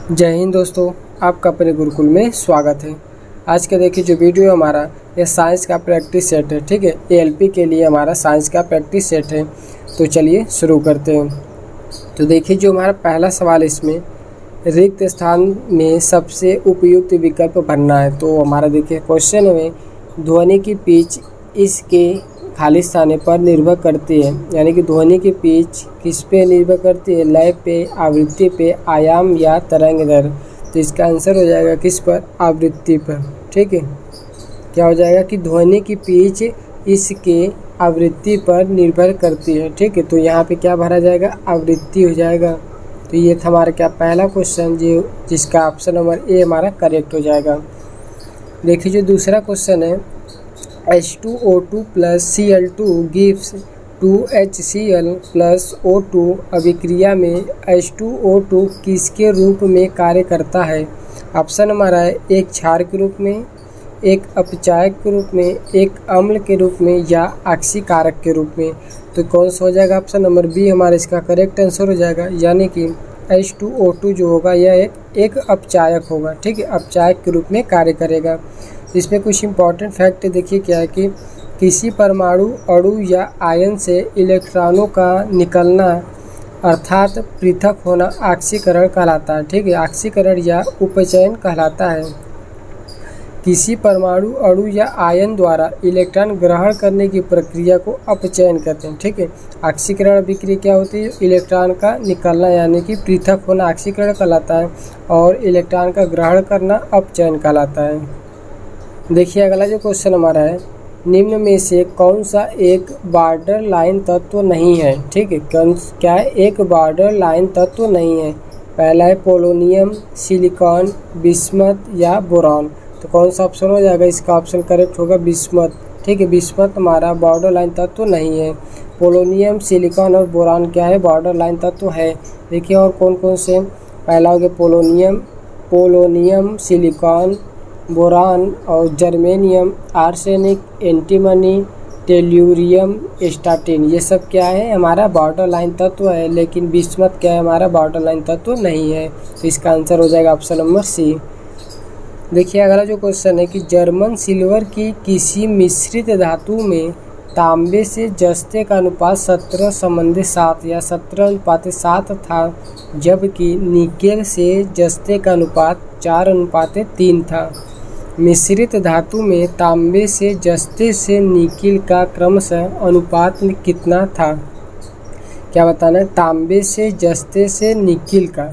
जय हिंद दोस्तों, आपका अपने गुरुकुल में स्वागत है। आज का देखिए जो वीडियो हमारा ये साइंस का प्रैक्टिस सेट है। ठीक है, एएलपी के लिए हमारा साइंस का प्रैक्टिस सेट है। तो चलिए शुरू करते हैं। तो देखिए जो हमारा पहला सवाल इसमें रिक्त स्थान में सबसे उपयुक्त विकल्प भरना है। तो हमारा देखिए क्वेश्चन में ध्वनि की पिच इसके खाली स्थान पर निर्भर करती है, यानी कि ध्वनि की पिच किस पे निर्भर करती है? लय पे, आवृत्ति पे, आयाम या तरंग दर। तो इसका आंसर हो जाएगा किस पर? आवृत्ति पर। ठीक है, क्या हो जाएगा कि ध्वनि की पिच इसके आवृत्ति पर निर्भर करती है। ठीक है, तो यहाँ पे क्या भरा जाएगा? आवृत्ति हो जाएगा। तो ये था हमारा क्या पहला क्वेश्चन, जो जिसका ऑप्शन नंबर ए हमारा करेक्ट हो जाएगा। देखिए जो दूसरा क्वेश्चन है H2O2 + Cl2 gives 2HCl + O2 अभिक्रिया में H2O2 किसके रूप में कार्य करता है? ऑप्शन हमारा है एक क्षार के रूप में, एक अपचायक के रूप में, एक अम्ल के रूप में या ऑक्सीकारक के रूप में। तो कौन सा हो जाएगा? ऑप्शन नंबर बी हमारा इसका करेक्ट आंसर हो जाएगा, यानी कि H2O2 जो होगा यह एक अपचायक होगा। ठीक है, अपचायक के रूप में कार्य करेगा। इसमें कुछ इंपॉर्टेंट फैक्ट देखिए क्या है कि किसी परमाणु, अणु या आयन से इलेक्ट्रॉनों का निकलना अर्थात पृथक होना ऑक्सीकरण कहलाता है। ठीक है, ऑक्सीकरण या उपचयन कहलाता है। किसी परमाणु, अणु या आयन द्वारा इलेक्ट्रॉन ग्रहण करने की प्रक्रिया को अपचयन कहते हैं। ठीक है, ऑक्सीकरण अभिक्रिया क्या होती है? इलेक्ट्रॉन का निकलना यानी कि पृथक होना ऑक्सीकरण कहलाता है, और इलेक्ट्रॉन का ग्रहण करना अपचयन कहलाता है। देखिए अगला जो क्वेश्चन हमारा है, निम्न में से कौन सा एक बॉर्डर लाइन तत्व नहीं है? ठीक है, क्या है? एक बॉर्डर लाइन तत्व नहीं है। पहला है पोलोनियम, सिलिकॉन, बिस्मथ या बोरॉन। तो कौन सा ऑप्शन हो जाएगा? इसका ऑप्शन करेक्ट होगा बिस्मथ। ठीक है, बिस्मथ हमारा बॉर्डर लाइन तत्व नहीं है। पोलोनियम, सिलिकॉन और बोरॉन क्या है? बॉर्डर लाइन तत्व है। देखिए और कौन कौन से? पहला हो गया पोलोनियम, सिलिकॉन, बोरान और जर्मेनियम, आर्सेनिक, एंटीमनी, टेल्यूरियम, स्टाटिन। ये सब क्या है? हमारा बॉर्डर लाइन तत्व है, लेकिन बिस्मथ क्या है? हमारा बॉर्डर लाइन तत्व नहीं है। तो इसका आंसर हो जाएगा ऑप्शन नंबर सी। देखिए अगला जो क्वेश्चन है कि जर्मन सिल्वर की किसी मिश्रित धातु में तांबे से जस्ते का अनुपात 17:7 या 17:7 था, जबकि निकेल से जस्ते का अनुपात 4:3 था। मिश्रित धातु में तांबे से जस्ते से निकेल का क्रमशः अनुपात कितना था? क्या बताना है? तांबे से जस्ते से निकेल का,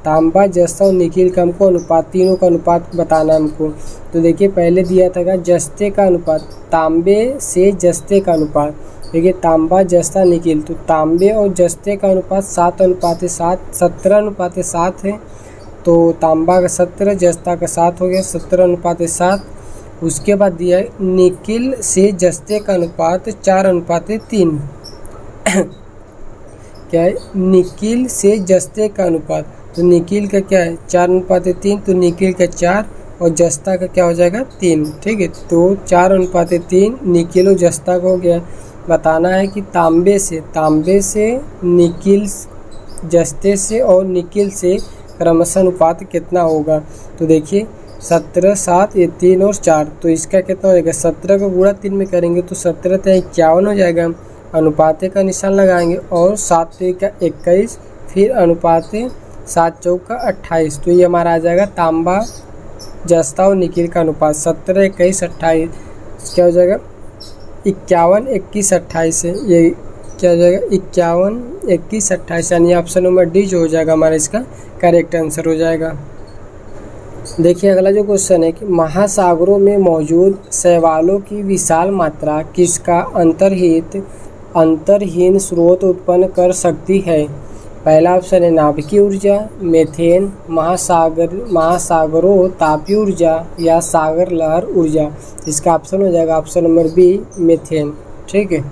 तांबा, जस्ता और निकेल का हमको अनुपात, तीनों का अनुपात बताना है हमको। तो देखिए पहले दिया था जस्ते का अनुपात, तांबे से जस्ते का अनुपात। देखिए तांबा, जस्ता, निकेल, तो तांबे और जस्ते का अनुपात 7:7, 17:7 है। तो तांबा का 17, जस्ता का 7 हो गया, 17:7। उसके बाद दिया है निकेल से जस्ते का अनुपात 4:3। क्या है? निकेल से जस्ते का अनुपात, तो निकेल का क्या है? 4:3, तो निकेल का 4 और जस्ता का क्या हो जाएगा? 3। ठीक है, तो 4:3 निकेल और जस्ता का हो गया। बताना है कि तांबे से निकेल, जस्ते से और निकेल से क्रमशः अनुपात कितना होगा? तो देखिए 17, 7, ये 3 और 4, तो इसका कितना हो जाएगा? 17 को गुणा 3 में करेंगे तो 17 × 51 हो जाएगा। अनुपाते का निशान लगाएंगे और 7 × 21, फिर अनुपाते 7 × 4 = 28। तो ये हमारा आ जाएगा तांबा, जस्ता और निकेल का अनुपात 17, 21, 28। क्या हो जाएगा? 51, 21, 28 है। ये क्या हो जाएगा? 51, 21, 28, यानी ऑप्शन नंबर डी जो हो जाएगा हमारा इसका करेक्ट आंसर हो जाएगा। देखिए अगला जो क्वेश्चन है कि महासागरों में मौजूद शैवालों की विशाल मात्रा किसका अंतर्हीन स्रोत उत्पन्न कर सकती है? पहला ऑप्शन है नाभिकीय ऊर्जा, मेथेन, महासागरों तापीय ऊर्जा या सागर लहर ऊर्जा। इसका ऑप्शन हो जाएगा ऑप्शन नंबर बी, मेथेन। ठीक है,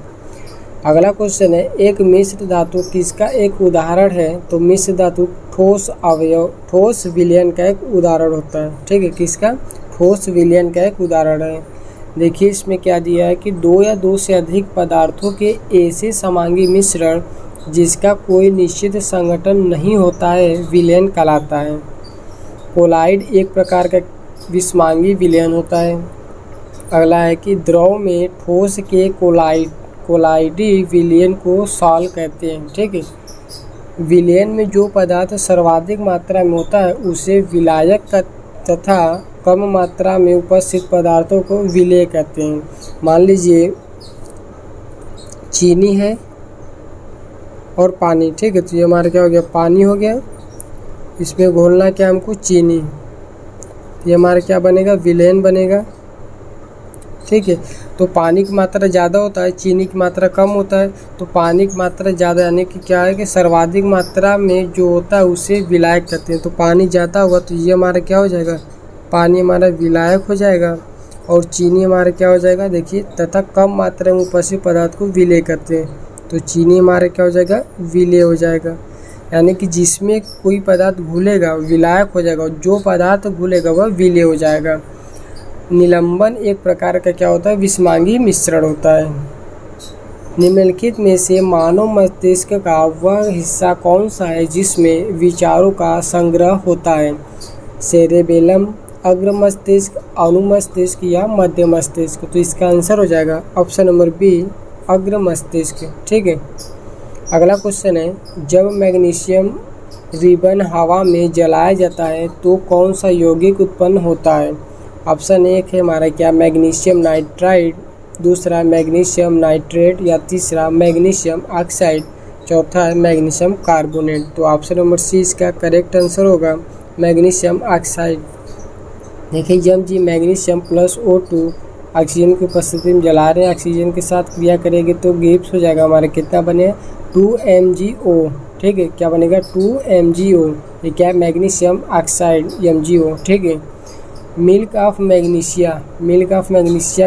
अगला क्वेश्चन है एक मिश्र धातु किसका एक उदाहरण है? तो मिश्र धातु ठोस अवयव, ठोस विलयन का एक उदाहरण होता है। ठीक है, किसका? ठोस विलयन का एक उदाहरण है। देखिए इसमें क्या दिया है कि 2 या 2 से अधिक पदार्थों के ऐसे समांगी मिश्रण जिसका कोई निश्चित संगठन नहीं होता है विलयन कहलाता है। कोलाइड एक प्रकार का विषमांगी विलयन होता है। अगला है कि द्रव में ठोस के कोलाइडी विलयन को सॉल्व कहते हैं। ठीक है, विलयन में जो पदार्थ सर्वाधिक मात्रा में होता है उसे विलायक का तथा कम मात्रा में उपस्थित पदार्थों को विलेय कहते हैं। मान लीजिए चीनी है और पानी। ठीक है, तो ये हमारा क्या हो गया, पानी हो गया। इसमें घोलना क्या हमको, चीनी। ये हमारा क्या बनेगा, विलयन बनेगा। ठीक है, तो पानी की मात्रा ज़्यादा होता है, चीनी की मात्रा कम होता है। तो पानी की मात्रा ज़्यादा यानी कि क्या है कि सर्वाधिक मात्रा में जो होता है उसे विलायक कहते हैं। तो पानी ज़्यादा होगा तो ये हमारा क्या हो जाएगा, पानी हमारा विलायक हो जाएगा। और चीनी हमारा क्या हो जाएगा, देखिए, तथा कम मात्रा में उपस्थित पदार्थ को विलेय करते हैं। तो चीनी हमारा क्या हो जाएगा, विलेय हो जाएगा। यानी कि जिसमें कोई पदार्थ घुलेगा विलायक हो जाएगा, और जो पदार्थ घुलेगा वह विलेय हो जाएगा। निलंबन एक प्रकार का क्या होता है, विषमांगी मिश्रण होता है। निम्नलिखित में से मानव मस्तिष्क का वह हिस्सा कौन सा है जिसमें विचारों का संग्रह होता है? सेरेबेलम, अग्र मस्तिष्क, अनुमस्तिष्क या मध्य मस्तिष्क? तो इसका आंसर हो जाएगा ऑप्शन नंबर बी, अग्र मस्तिष्क। ठीक है, अगला क्वेश्चन है, जब मैग्नीशियम रिबन हवा में जलाया जाता है तो कौन सा यौगिक उत्पन्न होता है? ऑप्शन एक है हमारा क्या, मैग्नीशियम नाइट्राइड, दूसरा मैग्नीशियम नाइट्रेट, या तीसरा मैग्नीशियम ऑक्साइड, चौथा है मैग्नीशियम कार्बोनेट। तो ऑप्शन नंबर सी इसका करेक्ट आंसर होगा, मैग्नीशियम ऑक्साइड। देखिए जब G magnesium plus O2 oxygen की उपस्थिति में जला रहे हैं, ऑक्सीजन के साथ क्रिया करेगी तो गिब्स हो जाएगा हमारा, कितना बने, 2MgO। ठीक है, क्या बनेगा, 2MgO। ये क्या है, मैग्नीशियम ऑक्साइड, MgO। ठीक है, मिल्क ऑफ मैग्नीशिया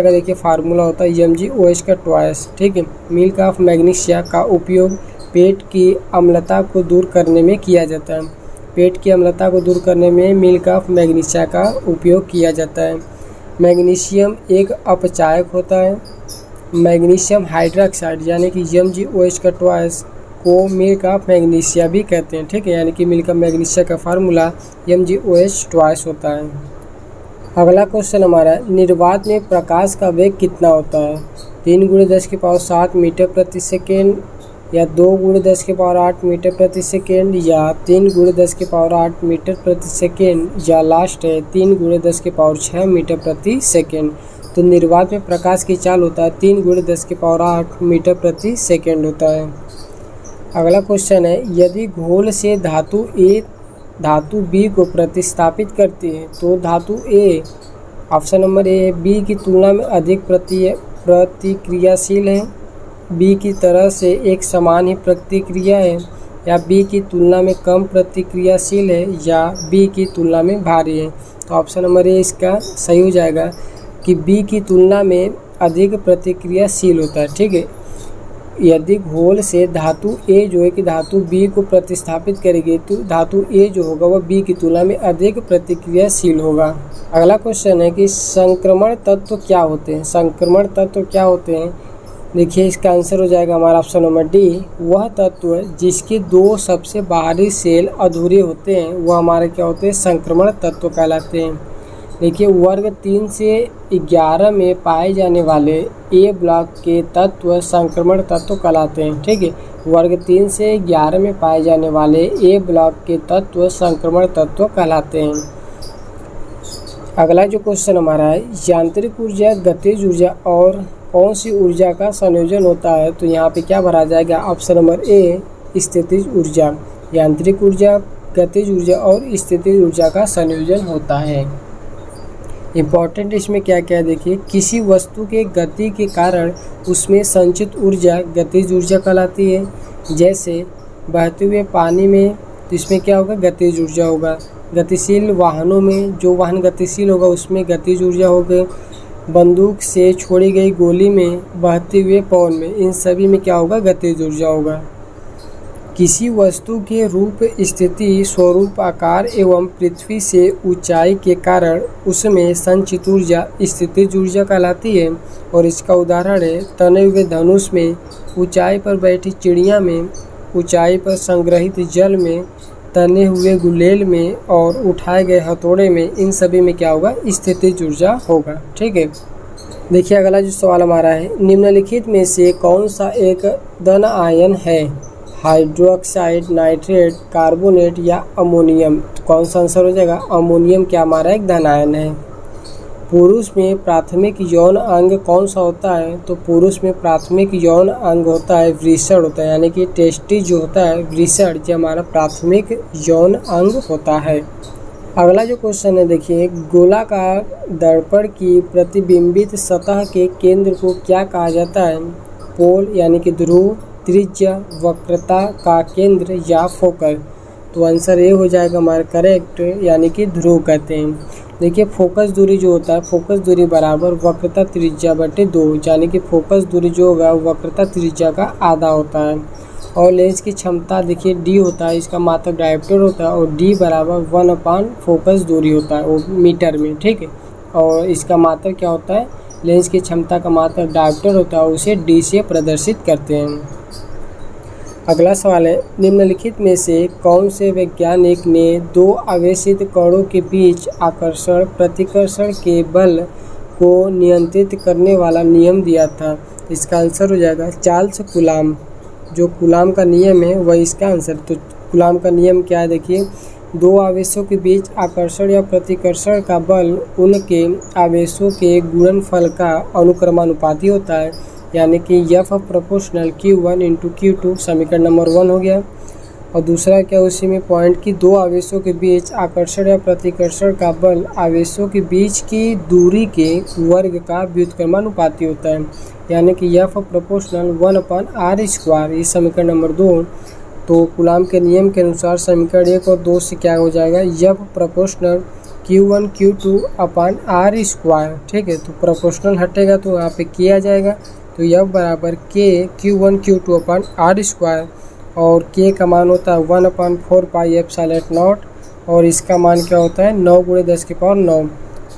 का देखिए फार्मूला होता है MgOH का ट्वाइस। ठीक है, मिल्क ऑफ मैग्नीशिया का उपयोग पेट की अम्लता को दूर करने में किया जाता है। पेट की अम्लता को दूर करने में मिल्क ऑफ मैग्नीशिया का उपयोग किया जाता है। मैग्नीशियम एक अपचायक होता है। मैग्नीशियम हाइड्रोक्साइड यानी कि MgOH का ट्वाइस को मिल्क ऑफ मैग्नीशिया भी कहते हैं। ठीक है, यानी कि मिल्क ऑफ मैग्नीशिया का फार्मूला MgOH ट्वाइस होता है। अगला क्वेश्चन हमारा, निर्वात में प्रकाश का वेग कितना होता है? 3 × 10⁷ मीटर प्रति सेकेंड, या 2 × 10⁸ मीटर प्रति सेकेंड, या 3 × 10⁸ मीटर प्रति सेकेंड, या लास्ट है 3 × 10⁶ मीटर प्रति सेकेंड। तो निर्वात में प्रकाश की चाल होता है 3 × 10⁸ मीटर प्रति सेकेंड होता है। अगला क्वेश्चन है, यदि घोल से धातु A धातु B को प्रतिस्थापित करती है तो धातु A, option number A, B की तुलना में अधिक प्रतिक्रियाशील है, B की तरह से एक समान ही प्रतिक्रिया है, या B की तुलना में कम प्रतिक्रियाशील है, या B की तुलना में भारी है? तो ऑप्शन नंबर ए इसका सही हो जाएगा कि B की तुलना में अधिक प्रतिक्रियाशील होता है। ठीक है, यदि घोल से धातु A जो है कि धातु B को प्रतिस्थापित करेगी तो धातु A जो होगा वह B की तुलना में अधिक प्रतिक्रियाशील होगा। अगला क्वेश्चन है कि संक्रमण तत्व क्या होते हैं? संक्रमण तत्व क्या होते हैं? देखिए इसका आंसर हो जाएगा हमारा ऑप्शन नंबर डी, वह तत्व जिसके 2 सबसे बाहरी सेल अधूरे होते हैं वह हमारे क्या होते हैं, संक्रमण तत्व कहलाते हैं। देखिए वर्ग 3 से 11 में पाए जाने वाले ए ब्लॉक के तत्व संक्रमण तत्व कहलाते हैं। ठीक है, वर्ग 3 से 11 में पाए जाने वाले ए ब्लॉक के तत्व संक्रमण तत्व कहलाते हैं। अगला जो क्वेश्चन हमारा है, यांत्रिक ऊर्जा, गतिज ऊर्जा और कौन सी ऊर्जा का संयोजन होता है? तो यहाँ पे क्या भरा जाएगा, ऑप्शन नंबर ए, स्थितिज ऊर्जा। यांत्रिक ऊर्जा, गतिज ऊर्जा और स्थितिज ऊर्जा का संयोजन होता है। इम्पॉर्टेंट इसमें क्या क्या है, देखिए किसी वस्तु के गति के कारण उसमें संचित ऊर्जा गतिज ऊर्जा कहलाती है। जैसे बहते हुए पानी में तो इसमें क्या होगा, गतिज ऊर्जा होगा। गतिशील वाहनों में जो वाहन गतिशील होगा उसमें गतिज ऊर्जा होगी। बंदूक से छोड़ी गई गोली में, बहते हुए पवन में, इन सभी में क्या होगा, गतिज ऊर्जा होगा। किसी वस्तु के रूप, स्थिति, स्वरूप, आकार एवं पृथ्वी से ऊंचाई के कारण उसमें संचित ऊर्जा स्थितिज ऊर्जा कहलाती है। और इसका उदाहरण है तने हुए धनुष में, ऊंचाई पर बैठी चिड़िया में, ऊंचाई पर संग्रहित जल में तने हुए गुलेल में और उठाए गए हथौड़े में, इन सभी में क्या होगा, स्थितिज ऊर्जा होगा। ठीक है, देखिए अगला जो सवाल हमारा है, निम्नलिखित में से कौन सा एक धन आयन है, हाइड्रोक्साइड, नाइट्रेट, कार्बोनेट या अमोनियम। तो कौन सा आंसर हो जाएगा, अमोनियम क्या हमारा एक धन आयन है। पुरुष में प्राथमिक यौन अंग कौन सा होता है, तो पुरुष में प्राथमिक यौन अंग होता है वृषण होता है, यानी कि टेस्टिस जो होता है वृषण, जो हमारा प्राथमिक यौन अंग होता है। अगला जो क्वेश्चन है देखिए, गोलाकार दर्पण की प्रतिबिंबित सतह के केंद्र को क्या कहा जाता है, पोल यानी कि ध्रुव, त्रिज्या, वक्रता का केंद्र या फोकस। तो आंसर ये हो जाएगा हमारा करेक्ट, यानी कि ध्रुव कहते हैं। देखिए फोकस दूरी जो होता है, फोकस दूरी बराबर वक्रता त्रिज्या बटे 2, यानी कि फोकस दूरी जो होगा वक्रता त्रिज्या का आधा होता है। और लेंस की क्षमता देखिए d होता है, इसका मात्रक डायोप्टर होता है, और d बराबर 1/, फोकस दूरी होता है वो मीटर में। ठीक है, और इसका मात्रक क्या होता है, लेंस की क्षमता का मात्रक डायोप्टर होता है, उसे d से प्रदर्शित करते हैं। अगला सवाल है, निम्नलिखित में से कौन से वैज्ञानिक ने 2 आवेशित कणों के बीच आकर्षण प्रतिकर्षण के बल को नियंत्रित करने वाला नियम दिया था। इसका आंसर हो जाएगा चार्ल्स कूलाम। जो कूलाम का नियम है वही इसका आंसर। तो कूलाम का नियम क्या है, देखिए 2 आवेशों के बीच आकर्षण या प्रतिकर्षण का बल उनके आवेशों के गुणनफल का अनुक्रमानुपाती होता है, यानी कि F प्रोपोर्शनल Q1 × Q2, समीकरण नंबर 1 हो गया। और दूसरा क्या उसी में पॉइंट कि 2 आवेशों के बीच आकर्षण या प्रतिकर्षण का बल आवेशों के बीच की दूरी के वर्ग का व्युत्क्रमानुपाती होता है, यानी कि F प्रोपोर्शनल 1/r²। ये समीकरण नंबर 2। तो कूलाम के नियम के अनुसार समीकरण 1 और 2 से क्या हो जाएगा, F प्रोपोर्शनल Q1 Q2/r²। ठीक है, तो प्रोपोर्शनल हटेगा तो यहाँ पे K आ जाएगा, तो F बराबर K Q1 Q2/r²। और K का मान होता है 1/4πε0, और इसका मान क्या होता है 9 × 10⁹।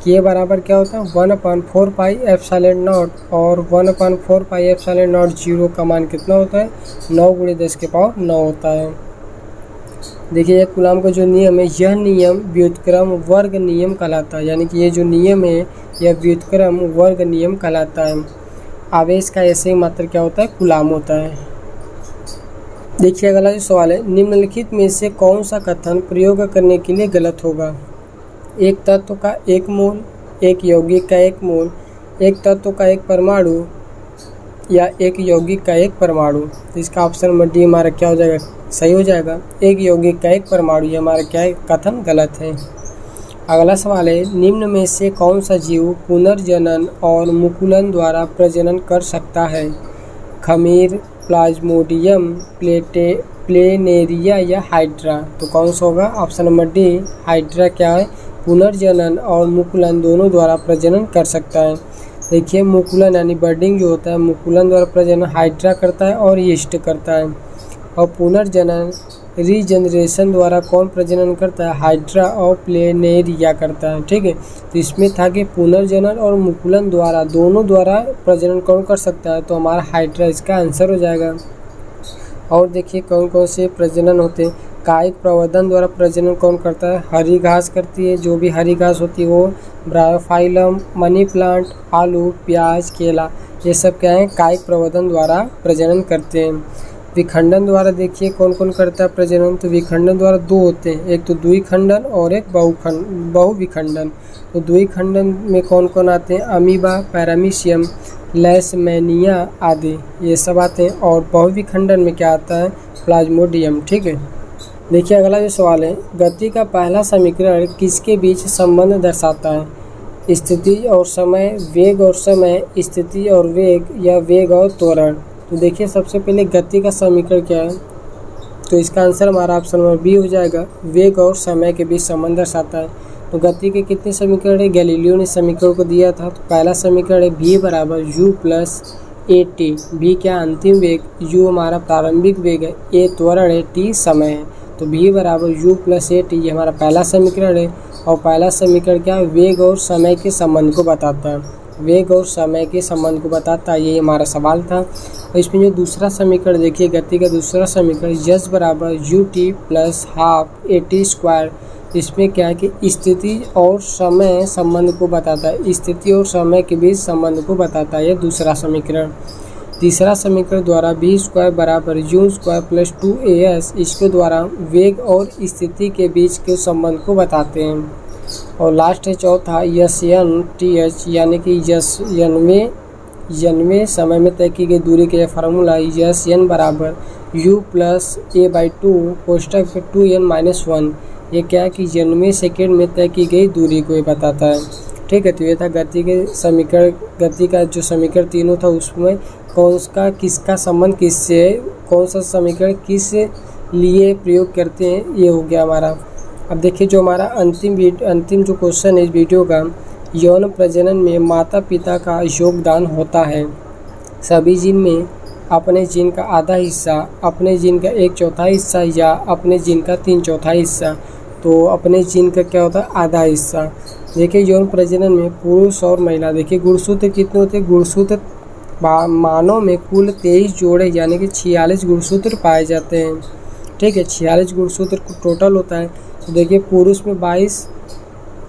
K बराबर क्या होता है 1/4πε0, और 1/4πε0 जीरो का मान कितना होता है 9 × 10⁹ होता है। देखिए कूलाम का जो नियम है, यह नियम व्युत्क्रम वर्ग नियम कहलाता है, यानी कि ये जो नियम है यह व्युत्क्रम वर्ग नियम कहलाता है। आवेश का ऐसे ही मात्र क्या होता है, कूलाम होता है। देखिए अगला जो सवाल है, निम्नलिखित में से कौन सा कथन प्रयोग करने के लिए गलत होगा, एक तत्व का 1 मोल, एक यौगिक का 1 मोल, एक तत्व का 1 परमाणु, या एक यौगिक का 1 परमाणु। तो इसका ऑप्शन नंबर डी हमारा क्या हो जाएगा, सही हो जाएगा। एक यौगिक का 1 परमाणु, ये हमारा क्या है, कथन गलत है। अगला सवाल है, निम्न में से कौन सा जीव पुनर्जनन और मुकुलन द्वारा प्रजनन कर सकता है, खमीर, प्लाज्मोडियम, प्लेनेरिया या हाइड्रा। तो कौन सा होगा, ऑप्शन नंबर डी हाइड्रा क्या है, पुनर्जनन और मुकुलन दोनों द्वारा प्रजनन कर सकता है। देखिए मुकुलन यानी बर्डिंग जो होता है, मुकुलन द्वारा प्रजनन हाइड्रा करता है और यीस्ट करता है। और पुनर्जनन रीजनरेशन द्वारा कौन प्रजनन करता है, हाइड्रा और प्लेनेरिया करता है। ठीक है, तो इसमें था कि पुनर्जनन और मुकुलन द्वारा दोनों द्वारा प्रजनन कौन कर सकता है, तो हमारा हाइड्रा इसका आंसर हो जाएगा। और देखिए कौन कौन से प्रजनन होते हैं, कायिक प्रवर्धन द्वारा प्रजनन कौन करता है, हरी घास करती है, जो भी हरी घास होती है वो, ब्रायोफाइलम, मनी प्लांट, आलू, प्याज, केला, ये सब क्या है, कायिक प्रवर्धन द्वारा प्रजनन करते हैं। विखंडन द्वारा देखिए कौन कौन करता है प्रजनन, तो विखंडन द्वारा 2 होते हैं, एक तो द्विखंडन और एक बहुविखंडन। तो द्विखंडन में कौन कौन आते हैं, अमीबा, पैरामीशियम, लेशमैनिया आदि ये सब आते हैं। और बहुविखंडन में क्या आता है, प्लाज्मोडियम। ठीक है, देखिए अगला जो सवाल है, गति का पहला समीकरण किसके बीच संबंध दर्शाता है, स्थिति और समय, वेग और समय, स्थिति और वेग, या वेग और त्वरण। तो देखिए सबसे पहले गति का समीकरण क्या है, तो इसका आंसर हमारा ऑप्शन नंबर बी हो जाएगा, वेग और समय के बीच संबंध दर्शाता है। तो गति के कितने समीकरण है, गैलीलियो ने समीकरण को दिया था। तो पहला समीकरण है v बराबर u plus A T. v क्या अंतिम वेग, u हमारा प्रारंभिक वेग है, a त्वरण है, t समय है। तो v बराबर u प्लस ए टी, ये हमारा पहला समीकरण है। और पहला समीकरण क्या है, वेग और समय के संबंध को बताता है। वेग और समय के संबंध को बताता है। ये हमारा सवाल था। और इसमें जो दूसरा समीकरण देखिए, गति का दूसरा समीकरण यस बराबर U T plus half A T square. इसमें क्या है कि स्थिति और समय संबंध को बताता है, स्थिति और समय के बीच संबंध को बताता है ये दूसरा समीकरण। तीसरा समीकरण द्वारा बी स्क्वायर बराबर यू स्क्वायर प्लस 2as, इसके द्वारा वेग और स्थिति के बीच के संबंध को बताते हैं। और लास्ट है चौथा यस एन टी एच, यानी कि यस यनवे समय में तय की गई दूरी के फार्मूला यस एन बराबर यू प्लस ए बाई 2 कोष्टक में 2n-1। ये क्या है कि 90 सेकेंड में तय की गई दूरी को ये बताता है। ठीक है, तो ये था गति के समीकरण। गति का जो समीकरण तीनों था उसमें किसका संबंध किससे है, कौन सा समीकरण किस लिए प्रयोग करते हैं, ये हो गया हमारा। अब देखिए जो हमारा अंतिम जो क्वेश्चन है इस वीडियो का, यौन प्रजनन में माता पिता का योगदान होता है। सभी जीन में अपने जीन का आधा हिस्सा, अपने जीन का 1/4 हिस्सा या अपने जीन का 3/4 हिस्सा। तो अपने जीन का क्या होता है, आधा हिस्सा। देखिए यौन प्रजनन में पुरुष और महिला, देखिए गुणसूत्र कितने होते हैं, गुणसूत्र मानव में कुल 23 जोड़े यानी कि 46 गुणसूत्र पाए जाते हैं। ठीक है, 46 गुणसूत्र टोटल होता है। तो देखिए पुरुष में 22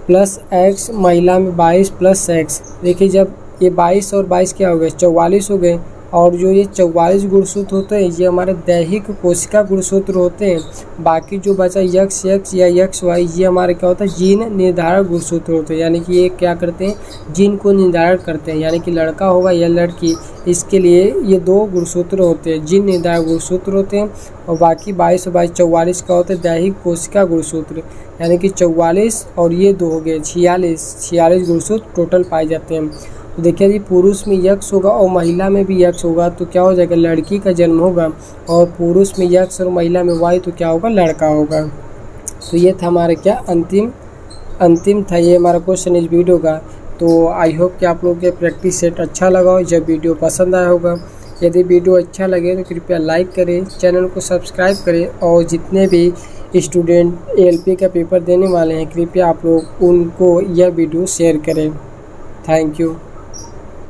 प्लस एक्स, महिला में 22 प्लस एक्स। देखिए जब ये 22 और 22 क्या हो गए, 44 हो गए। और जो ये 44 गुणसूत्र होते हैं ये हमारे दैहिक कोशिका गुणसूत्र होते हैं। बाकी जो बचा यक्स या यक्स वाई, ये हमारे क्या होता है, जीन निर्धारक गुणसूत्र होते हैं। यानी कि ये क्या करते हैं, जीन को निर्धारण करते हैं, यानी कि लड़का होगा या लड़की, इसके लिए ये 2 गुणसूत्र होते हैं, जीन निर्धारक गुणसूत्र होते हैं। और बाकी 22 और 22 44 का होता है दैहिक कोशिका गुणसूत्र, यानी कि 44 और ये 2 हो गए 46 गुणसूत्र टोटल पाए जाते हैं। तो देखिए यदि पुरुष में यक्स होगा और महिला में भी यक्स होगा तो क्या हो जाएगा, लड़की का जन्म होगा। और पुरुष में यक्स और महिला में वाई तो क्या होगा, लड़का होगा। तो ये था हमारे क्या अंतिम था ये हमारा क्वेश्चन इस वीडियो का। तो आई होप कि आप लोगों के प्रैक्टिस सेट अच्छा लगा हो। जब वीडियो पसंद आया होगा, यदि वीडियो अच्छा लगे तो कृपया लाइक करें, चैनल को सब्सक्राइब करें। और जितने भी स्टूडेंट ALP का पेपर देने वाले हैं कृपया आप लोग उनको यह वीडियो शेयर करें। Thank you.